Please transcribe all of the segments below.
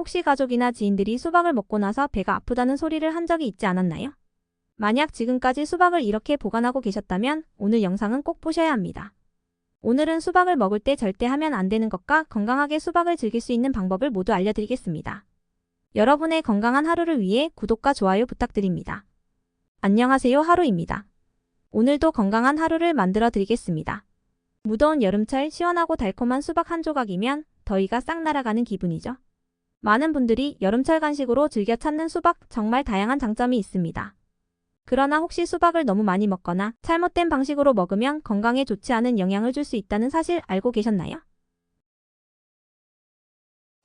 혹시 가족이나 지인들이 수박을 먹고 나서 배가 아프다는 소리를 한 적이 있지 않았나요? 만약 지금까지 수박을 이렇게 보관하고 계셨다면 오늘 영상은 꼭 보셔야 합니다. 오늘은 수박을 먹을 때 절대 하면 안 되는 것과 건강하게 수박을 즐길 수 있는 방법을 모두 알려드리겠습니다. 여러분의 건강한 하루를 위해 구독과 좋아요 부탁드립니다. 안녕하세요, 하루입니다. 오늘도 건강한 하루를 만들어 드리겠습니다. 무더운 여름철 시원하고 달콤한 수박 한 조각이면 더위가 싹 날아가는 기분이죠. 많은 분들이 여름철 간식으로 즐겨 찾는 수박, 정말 다양한 장점이 있습니다. 그러나 혹시 수박을 너무 많이 먹거나 잘못된 방식으로 먹으면 건강에 좋지 않은 영향을 줄 수 있다는 사실 알고 계셨나요?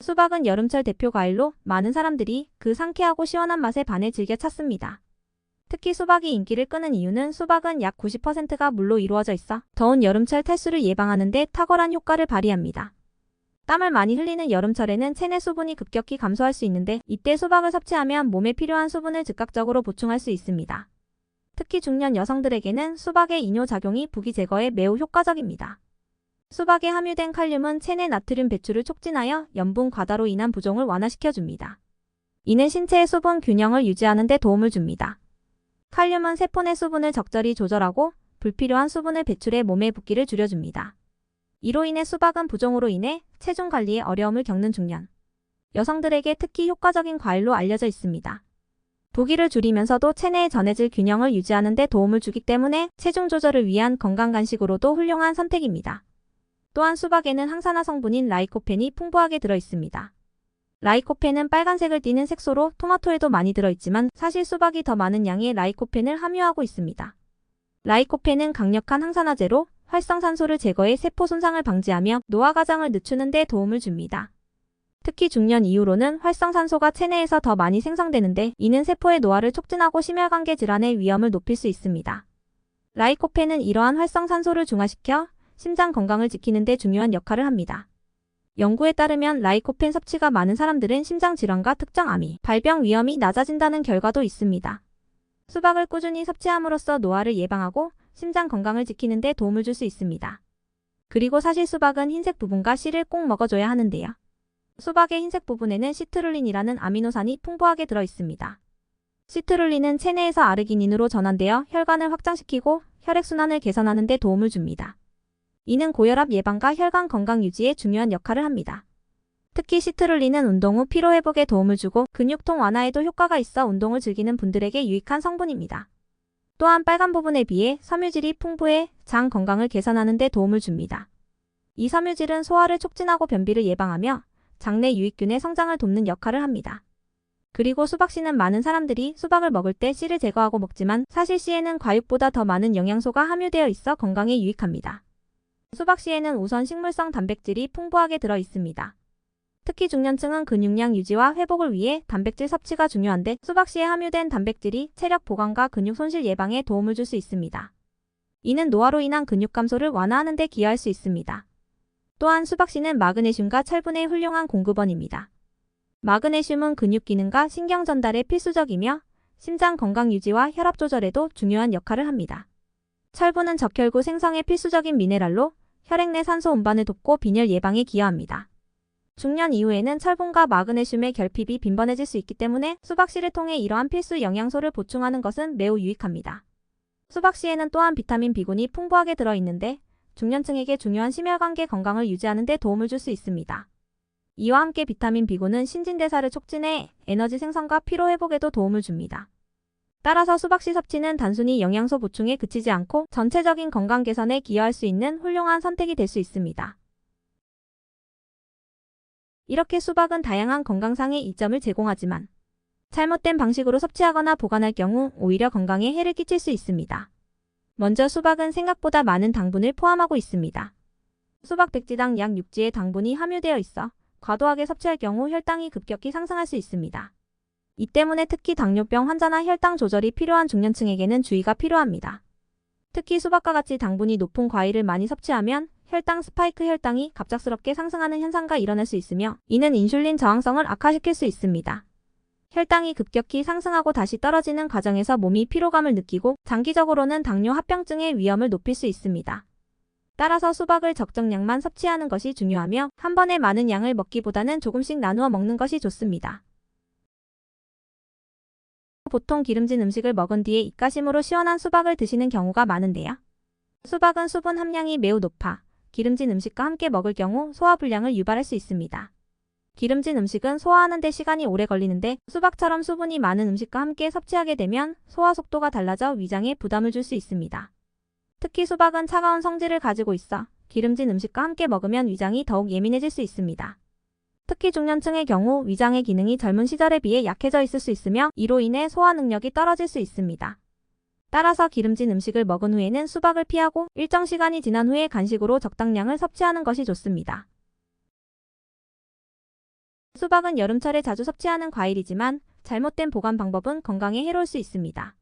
수박은 여름철 대표 과일로 많은 사람들이 그 상쾌하고 시원한 맛에 반해 즐겨 찾습니다. 특히 수박이 인기를 끄는 이유는 수박은 약 90%가 물로 이루어져 있어 더운 여름철 탈수를 예방하는 데 탁월한 효과를 발휘합니다. 땀을 많이 흘리는 여름철에는 체내 수분이 급격히 감소할 수 있는데 이때 수박을 섭취하면 몸에 필요한 수분을 즉각적으로 보충할 수 있습니다. 특히 중년 여성들에게는 수박의 이뇨작용이 부기 제거에 매우 효과적입니다. 수박에 함유된 칼륨은 체내 나트륨 배출을 촉진하여 염분 과다로 인한 부종을 완화시켜줍니다. 이는 신체의 수분 균형을 유지하는 데 도움을 줍니다. 칼륨은 세포 내 수분을 적절히 조절하고 불필요한 수분을 배출해 몸의 붓기를 줄여줍니다. 이로 인해 수박은 부종으로 인해 체중 관리에 어려움을 겪는 중년 여성들에게 특히 효과적인 과일로 알려져 있습니다. 부기를 줄이면서도 체내의 전해질 균형을 유지하는 데 도움을 주기 때문에 체중 조절을 위한 건강 간식으로도 훌륭한 선택입니다. 또한 수박에는 항산화 성분인 라이코펜이 풍부하게 들어있습니다. 라이코펜은 빨간색을 띠는 색소로 토마토에도 많이 들어있지만 사실 수박이 더 많은 양의 라이코펜을 함유하고 있습니다. 라이코펜은 강력한 항산화제로 활성산소를 제거해 세포 손상을 방지하며 노화 과정을 늦추는 데 도움을 줍니다. 특히 중년 이후로는 활성산소가 체내에서 더 많이 생성되는데 이는 세포의 노화를 촉진하고 심혈관계 질환의 위험을 높일 수 있습니다. 라이코펜은 이러한 활성산소를 중화시켜 심장 건강을 지키는 데 중요한 역할을 합니다. 연구에 따르면 라이코펜 섭취가 많은 사람들은 심장 질환과 특정 암이 발병 위험이 낮아진다는 결과도 있습니다. 수박을 꾸준히 섭취함으로써 노화를 예방하고 심장 건강을 지키는 데 도움을 줄 수 있습니다. 그리고 사실 수박은 흰색 부분과 씨를 꼭 먹어줘야 하는데요. 수박의 흰색 부분에는 시트룰린이라는 아미노산이 풍부하게 들어있습니다. 시트룰린은 체내에서 아르기닌으로 전환되어 혈관을 확장시키고 혈액순환을 개선하는 데 도움을 줍니다. 이는 고혈압 예방과 혈관 건강 유지에 중요한 역할을 합니다. 특히 시트룰린은 운동 후 피로 회복에 도움을 주고 근육통 완화에도 효과가 있어 운동을 즐기는 분들에게 유익한 성분입니다. 또한 빨간 부분에 비해 섬유질이 풍부해 장 건강을 개선하는 데 도움을 줍니다. 이 섬유질은 소화를 촉진하고 변비를 예방하며 장내 유익균의 성장을 돕는 역할을 합니다. 그리고 수박씨는 많은 사람들이 수박을 먹을 때 씨를 제거하고 먹지만 사실 씨에는 과육보다 더 많은 영양소가 함유되어 있어 건강에 유익합니다. 수박씨에는 우선 식물성 단백질이 풍부하게 들어 있습니다. 특히 중년층은 근육량 유지와 회복을 위해 단백질 섭취가 중요한데 수박씨에 함유된 단백질이 체력 보강과 근육 손실 예방에 도움을 줄 수 있습니다. 이는 노화로 인한 근육 감소를 완화하는 데 기여할 수 있습니다. 또한 수박씨는 마그네슘과 철분의 훌륭한 공급원입니다. 마그네슘은 근육 기능과 신경 전달에 필수적이며 심장 건강 유지와 혈압 조절에도 중요한 역할을 합니다. 철분은 적혈구 생성에 필수적인 미네랄로 혈액 내 산소 운반을 돕고 빈혈 예방에 기여합니다. 중년 이후에는 철분과 마그네슘의 결핍이 빈번해질 수 있기 때문에 수박씨를 통해 이러한 필수 영양소를 보충하는 것은 매우 유익합니다. 수박씨에는 또한 비타민 B군이 풍부하게 들어있는데 중년층에게 중요한 심혈관계 건강을 유지하는 데 도움을 줄 수 있습니다. 이와 함께 비타민 B군은 신진대사를 촉진해 에너지 생성과 피로 회복에도 도움을 줍니다. 따라서 수박씨 섭취는 단순히 영양소 보충에 그치지 않고 전체적인 건강 개선에 기여할 수 있는 훌륭한 선택이 될 수 있습니다. 이렇게 수박은 다양한 건강상의 이점을 제공하지만 잘못된 방식으로 섭취하거나 보관할 경우 오히려 건강에 해를 끼칠 수 있습니다. 먼저 수박은 생각보다 많은 당분을 포함하고 있습니다. 수박 백지당 약 6g의 당분이 함유되어 있어 과도하게 섭취할 경우 혈당이 급격히 상승할 수 있습니다. 이 때문에 특히 당뇨병 환자나 혈당 조절이 필요한 중년층에게는 주의가 필요합니다. 특히 수박과 같이 당분이 높은 과일을 많이 섭취하면 혈당 스파이크 혈당이 갑작스럽게 상승하는 현상가 일어날 수 있으며 이는 인슐린 저항성을 악화시킬 수 있습니다. 혈당이 급격히 상승하고 다시 떨어지는 과정에서 몸이 피로감을 느끼고 장기적으로는 당뇨 합병증의 위험을 높일 수 있습니다. 따라서 수박을 적정량만 섭취하는 것이 중요하며 한 번에 많은 양을 먹기보다는 조금씩 나누어 먹는 것이 좋습니다. 보통 기름진 음식을 먹은 뒤에 입가심으로 시원한 수박을 드시는 경우가 많은데요. 수박은 수분 함량이 매우 높아 기름진 음식과 함께 먹을 경우 소화불량을 유발할 수 있습니다. 기름진 음식은 소화하는 데 시간이 오래 걸리는데 수박처럼 수분이 많은 음식과 함께 섭취하게 되면 소화 속도가 달라져 위장에 부담을 줄 수 있습니다. 특히 수박은 차가운 성질을 가지고 있어 기름진 음식과 함께 먹으면 위장이 더욱 예민해질 수 있습니다. 특히 중년층의 경우 위장의 기능이 젊은 시절에 비해 약해져 있을 수 있으며 이로 인해 소화 능력이 떨어질 수 있습니다. 따라서 기름진 음식을 먹은 후에는 수박을 피하고 일정 시간이 지난 후에 간식으로 적당량을 섭취하는 것이 좋습니다. 수박은 여름철에 자주 섭취하는 과일이지만 잘못된 보관 방법은 건강에 해로울 수 있습니다.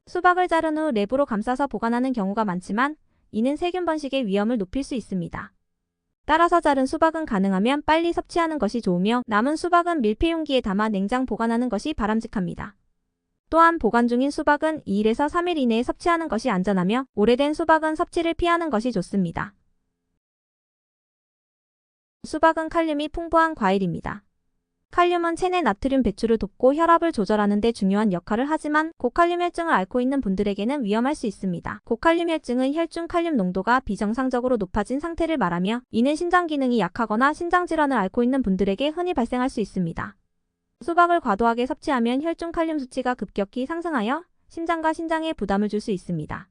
수박을 자른 후 랩으로 감싸서 보관하는 경우가 많지만 이는 세균 번식의 위험을 높일 수 있습니다. 따라서 자른 수박은 가능하면 빨리 섭취하는 것이 좋으며 남은 수박은 밀폐용기에 담아 냉장 보관하는 것이 바람직합니다. 또한 보관 중인 수박은 2일에서 3일 이내에 섭취하는 것이 안전하며 오래된 수박은 섭취를 피하는 것이 좋습니다. 수박은 칼륨이 풍부한 과일입니다. 칼륨은 체내 나트륨 배출을 돕고 혈압을 조절하는 데 중요한 역할을 하지만 고칼륨 혈증을 앓고 있는 분들에게는 위험할 수 있습니다. 고칼륨 혈증은 혈중 칼륨 농도가 비정상적으로 높아진 상태를 말하며 이는 신장 기능이 약하거나 신장 질환을 앓고 있는 분들에게 흔히 발생할 수 있습니다. 수박을 과도하게 섭취하면 혈중 칼륨 수치가 급격히 상승하여 심장과 신장에 부담을 줄 수 있습니다.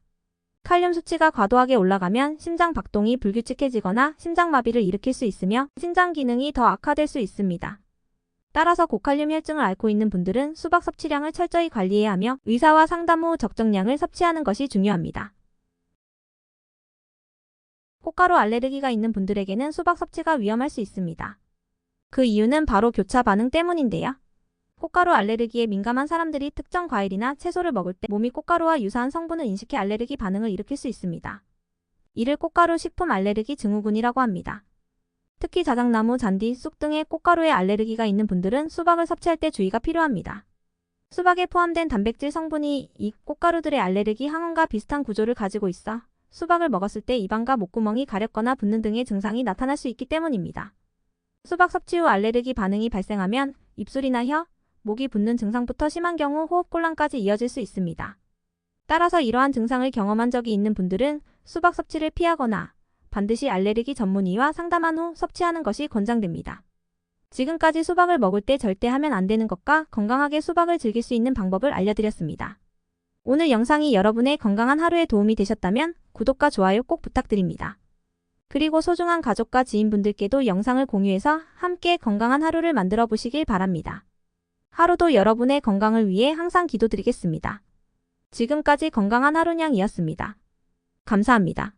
칼륨 수치가 과도하게 올라가면 심장 박동이 불규칙해지거나 심장마비를 일으킬 수 있으며 신장 기능이 더 악화될 수 있습니다. 따라서 고칼륨 혈증을 앓고 있는 분들은 수박 섭취량을 철저히 관리해야 하며 의사와 상담 후 적정량을 섭취하는 것이 중요합니다. 꽃가루 알레르기가 있는 분들에게는 수박 섭취가 위험할 수 있습니다. 그 이유는 바로 교차 반응 때문인데요. 꽃가루 알레르기에 민감한 사람들이 특정 과일이나 채소를 먹을 때 몸이 꽃가루와 유사한 성분을 인식해 알레르기 반응을 일으킬 수 있습니다. 이를 꽃가루 식품 알레르기 증후군이라고 합니다. 특히 자작나무, 잔디, 쑥 등의 꽃가루에 알레르기가 있는 분들은 수박을 섭취할 때 주의가 필요합니다. 수박에 포함된 단백질 성분이 이 꽃가루들의 알레르기 항원과 비슷한 구조를 가지고 있어 수박을 먹었을 때 입안과 목구멍이 가렵거나 붓는 등의 증상이 나타날 수 있기 때문입니다. 수박 섭취 후 알레르기 반응이 발생하면 입술이나 혀, 목이 붓는 증상부터 심한 경우 호흡곤란까지 이어질 수 있습니다. 따라서 이러한 증상을 경험한 적이 있는 분들은 수박 섭취를 피하거나 반드시 알레르기 전문의와 상담한 후 섭취하는 것이 권장됩니다. 지금까지 수박을 먹을 때 절대 하면 안 되는 것과 건강하게 수박을 즐길 수 있는 방법을 알려드렸습니다. 오늘 영상이 여러분의 건강한 하루에 도움이 되셨다면 구독과 좋아요 꼭 부탁드립니다. 그리고 소중한 가족과 지인분들께도 영상을 공유해서 함께 건강한 하루를 만들어 보시길 바랍니다. 하루도 여러분의 건강을 위해 항상 기도드리겠습니다. 지금까지 건강한 하루냥이었습니다. 감사합니다.